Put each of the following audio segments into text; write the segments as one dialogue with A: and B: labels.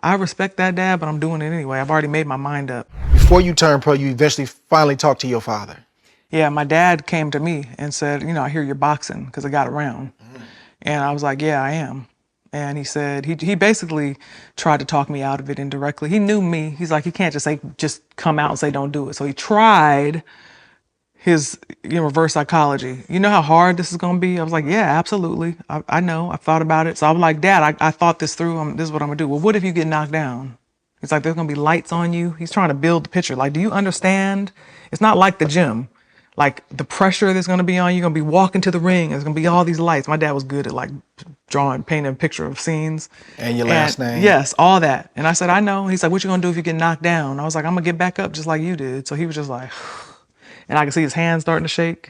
A: I respect that, Dad, but I'm doing it anyway. I've already made my mind up.
B: Before you turned pro, you eventually finally talked to your father.
A: Yeah, my dad came to me and said, I hear you're boxing, because I got around. And I was like, yeah, I am. And he said, he basically tried to talk me out of it indirectly. He knew me. He's like, he can't just come out and say, don't do it. So he tried his reverse psychology. You know how hard this is going to be? I was like, yeah, absolutely. I know. I've thought about it. So I was like, Dad, I thought this through. This is what I'm going to do. Well, what if you get knocked down? He's like, there's going to be lights on you. He's trying to build the picture. Like, do you understand? It's not like the gym. Like, the pressure that's going to be on you, you're going to be walking to the ring. There's going to be all these lights. My dad was good at, like, painting a picture of scenes.
B: And your last name?
A: Yes, all that. And I said, I know. He's like, what you going to do if you get knocked down? I was like, I'm going to get back up just like you did. So he was just like, and I could see his hands starting to shake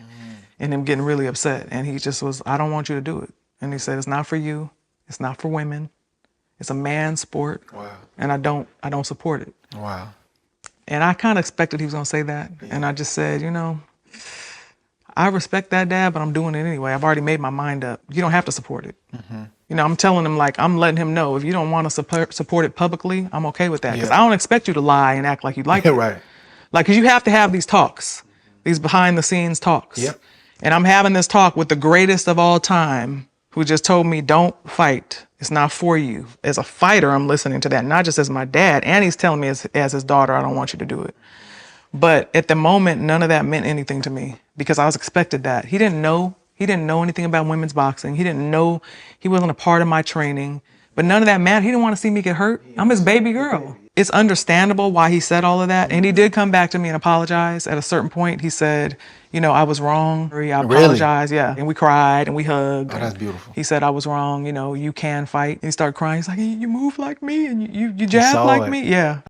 A: and him getting really upset. And he just was, I don't want you to do it. And he said, it's not for you. It's not for women. It's a man's sport.
B: Wow.
A: And I don't support it.
B: Wow.
A: And I kind of expected he was going to say that. Yeah. And I just said, I respect that, Dad, but I'm doing it anyway. I've already made my mind up. You don't have to support it. I'm telling him, like, I'm letting him know, if you don't want to support it publicly, I'm okay with that. Because I don't expect you to lie and act like you like it.
B: Right.
A: Like, because you have to have these talks, these behind the scenes talks.
B: Yep.
A: And I'm having this talk with the greatest of all time, who just told me, don't fight. It's not for you. As a fighter, I'm listening to that, not just as my dad. And he's telling me as his daughter, I don't want you to do it. But at the moment, none of that meant anything to me, because I was expected that. He didn't know anything about women's boxing. He didn't know, he wasn't a part of my training. But none of that mattered. He didn't want to see me get hurt. I'm his baby girl. It's understandable why he said all of that. And he did come back to me and apologize. At a certain point, he said, I was wrong. I apologize. Really? Yeah. And we cried and we hugged.
B: Oh, that's beautiful.
A: He said, I was wrong. You can fight. And he started crying. He's like, you move like me and you jab like me. Yeah.